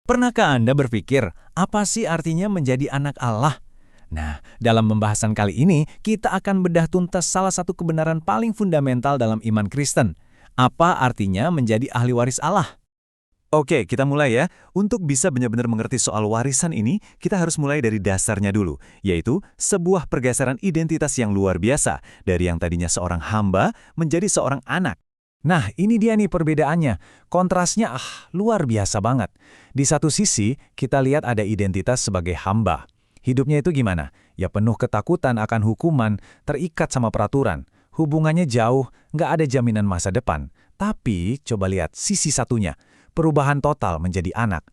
Pernahkah Anda berpikir, apa sih artinya menjadi anak Allah? Nah, dalam pembahasan kali ini, kita akan bedah tuntas salah satu kebenaran paling fundamental dalam iman Kristen. Apa artinya menjadi ahli waris Allah? Oke, kita mulai ya. Untuk bisa benar-benar mengerti soal warisan ini, kita harus mulai dari dasarnya dulu, yaitu sebuah pergeseran identitas yang luar biasa, dari yang tadinya seorang hamba menjadi seorang anak. Nah, ini dia nih perbedaannya. Kontrasnya, luar biasa banget. Di satu sisi, kita lihat ada identitas sebagai hamba. Hidupnya itu gimana? Ya penuh ketakutan akan hukuman, terikat sama peraturan. Hubungannya jauh, nggak ada jaminan masa depan. Tapi, coba lihat sisi satunya. Perubahan total menjadi anak.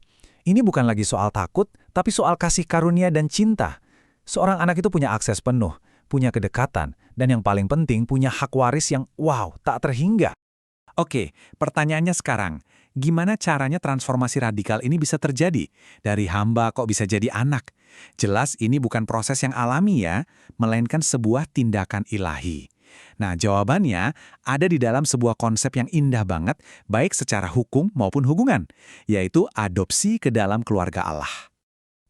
Ini bukan lagi soal takut, tapi soal kasih karunia dan cinta. Seorang anak itu punya akses penuh, punya kedekatan, dan yang paling penting punya hak waris yang tak terhingga. Oke, pertanyaannya sekarang, gimana caranya transformasi radikal ini bisa terjadi? Dari hamba kok bisa jadi anak? Jelas ini bukan proses yang alami ya, melainkan sebuah tindakan ilahi. Nah, jawabannya ada di dalam sebuah konsep yang indah banget, baik secara hukum maupun hubungan, yaitu adopsi ke dalam keluarga Allah.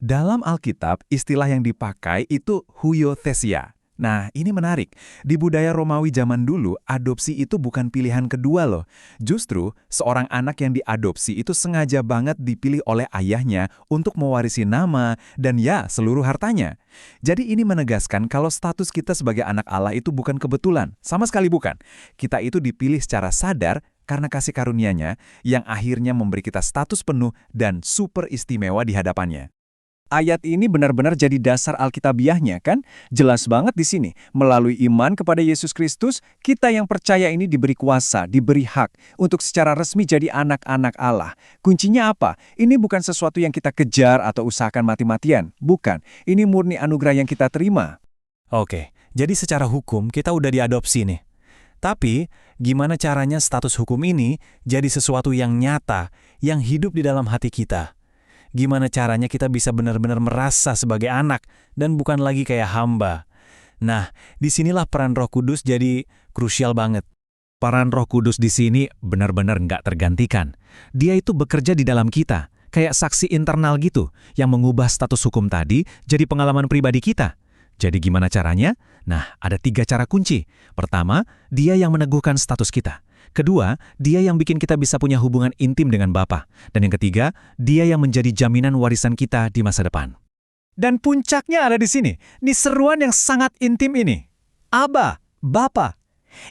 Dalam Alkitab, istilah yang dipakai itu huiothesia. Nah, ini menarik. Di budaya Romawi zaman dulu, adopsi itu bukan pilihan kedua loh. Justru, seorang anak yang diadopsi itu sengaja banget dipilih oleh ayahnya untuk mewarisi nama dan seluruh hartanya. Jadi ini menegaskan kalau status kita sebagai anak Allah itu bukan kebetulan, sama sekali bukan. Kita itu dipilih secara sadar karena kasih karunia-Nya yang akhirnya memberi kita status penuh dan super istimewa di hadapannya. Ayat ini benar-benar jadi dasar alkitabiahnya kan? Jelas banget di sini. Melalui iman kepada Yesus Kristus, kita yang percaya ini diberi kuasa, diberi hak untuk secara resmi jadi anak-anak Allah. Kuncinya apa? Ini bukan sesuatu yang kita kejar atau usahakan mati-matian. Bukan. Ini murni anugerah yang kita terima. Oke, jadi secara hukum kita udah diadopsi nih. Tapi, gimana caranya status hukum ini jadi sesuatu yang nyata, yang hidup di dalam hati kita? Gimana caranya kita bisa benar-benar merasa sebagai anak dan bukan lagi kayak hamba? Nah, disinilah peran Roh Kudus jadi krusial banget. Peran Roh Kudus di sini benar-benar nggak tergantikan. Dia itu bekerja di dalam kita, kayak saksi internal gitu, yang mengubah status hukum tadi jadi pengalaman pribadi kita. Jadi gimana caranya? Nah, ada 3 cara kunci. Pertama, dia yang meneguhkan status kita. Kedua, dia yang bikin kita bisa punya hubungan intim dengan Bapa. Dan yang ketiga, dia yang menjadi jaminan warisan kita di masa depan. Dan puncaknya ada di sini. Ini seruan yang sangat intim ini. Aba, Bapa.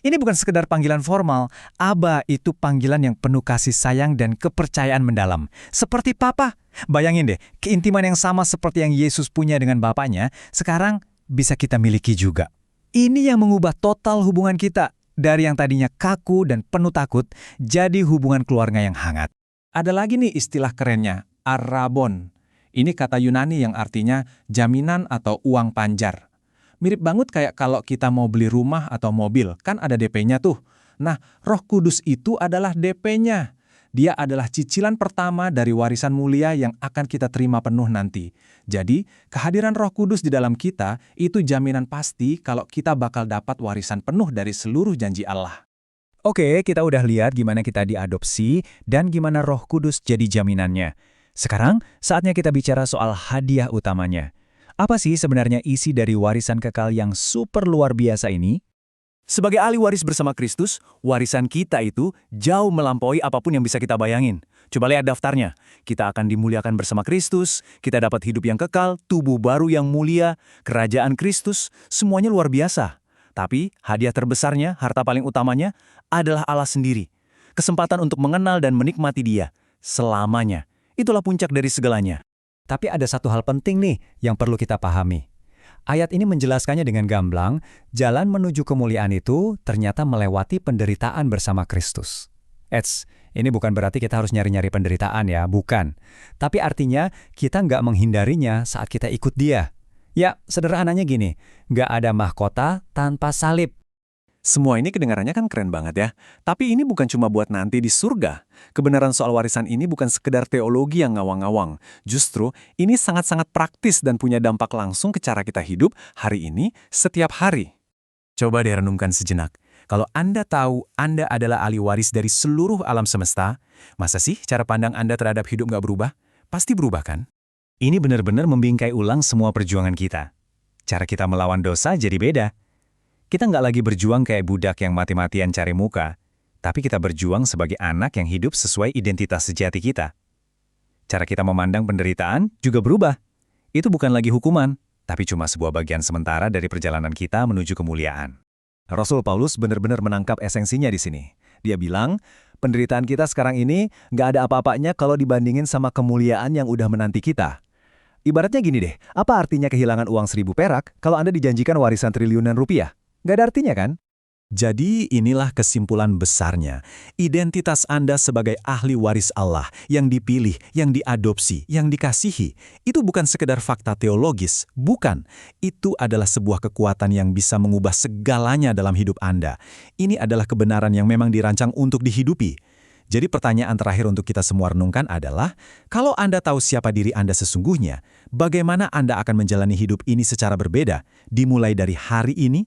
Ini bukan sekedar panggilan formal. Aba itu panggilan yang penuh kasih sayang dan kepercayaan mendalam. Seperti Papa. Bayangin deh, keintiman yang sama seperti yang Yesus punya dengan Bapaknya, sekarang bisa kita miliki juga. Ini yang mengubah total hubungan kita. Dari yang tadinya kaku dan penuh takut, jadi hubungan keluarga yang hangat. Ada lagi nih istilah kerennya, arrabon. Ini kata Yunani yang artinya jaminan atau uang panjar. Mirip banget kayak kalau kita mau beli rumah atau mobil, kan ada DP-nya tuh. Nah, Roh Kudus itu adalah DP-nya. Dia adalah cicilan pertama dari warisan mulia yang akan kita terima penuh nanti. Jadi, kehadiran Roh Kudus di dalam kita itu jaminan pasti kalau kita bakal dapat warisan penuh dari seluruh janji Allah. Oke, kita udah lihat gimana kita diadopsi dan gimana Roh Kudus jadi jaminannya. Sekarang, saatnya kita bicara soal hadiah utamanya. Apa sih sebenarnya isi dari warisan kekal yang super luar biasa ini? Sebagai ahli waris bersama Kristus, warisan kita itu jauh melampaui apapun yang bisa kita bayangin. Coba lihat daftarnya. Kita akan dimuliakan bersama Kristus, kita dapat hidup yang kekal, tubuh baru yang mulia, kerajaan Kristus, semuanya luar biasa. Tapi hadiah terbesarnya, harta paling utamanya, adalah Allah sendiri. Kesempatan untuk mengenal dan menikmati Dia selamanya. Itulah puncak dari segalanya. Tapi ada satu hal penting nih yang perlu kita pahami. Ayat ini menjelaskannya dengan gamblang, jalan menuju kemuliaan itu ternyata melewati penderitaan bersama Kristus. Ini bukan berarti kita harus nyari-nyari penderitaan ya, bukan. Tapi artinya kita nggak menghindarinya saat kita ikut Dia. Ya, sederhananya gini, nggak ada mahkota tanpa salib. Semua ini kedengarannya kan keren banget ya. Tapi ini bukan cuma buat nanti di surga. Kebenaran soal warisan ini bukan sekedar teologi yang ngawang-ngawang. Justru, ini sangat-sangat praktis dan punya dampak langsung ke cara kita hidup hari ini, setiap hari. Coba deh renungkan sejenak. Kalau Anda tahu Anda adalah ahli waris dari seluruh alam semesta, masa sih cara pandang Anda terhadap hidup nggak berubah? Pasti berubah kan? Ini benar-benar membingkai ulang semua perjuangan kita. Cara kita melawan dosa jadi beda. Kita nggak lagi berjuang kayak budak yang mati-matian cari muka, tapi kita berjuang sebagai anak yang hidup sesuai identitas sejati kita. Cara kita memandang penderitaan juga berubah. Itu bukan lagi hukuman, tapi cuma sebuah bagian sementara dari perjalanan kita menuju kemuliaan. Rasul Paulus benar-benar menangkap esensinya di sini. Dia bilang, penderitaan kita sekarang ini nggak ada apa-apanya kalau dibandingin sama kemuliaan yang udah menanti kita. Ibaratnya gini deh, apa artinya kehilangan uang 1.000 perak kalau Anda dijanjikan warisan triliunan rupiah? Nggak ada artinya kan? Jadi inilah kesimpulan besarnya. Identitas Anda sebagai ahli waris Allah yang dipilih, yang diadopsi, yang dikasihi, itu bukan sekedar fakta teologis, bukan. Itu adalah sebuah kekuatan yang bisa mengubah segalanya dalam hidup Anda. Ini adalah kebenaran yang memang dirancang untuk dihidupi. Jadi pertanyaan terakhir untuk kita semua renungkan adalah, kalau Anda tahu siapa diri Anda sesungguhnya, bagaimana Anda akan menjalani hidup ini secara berbeda, dimulai dari hari ini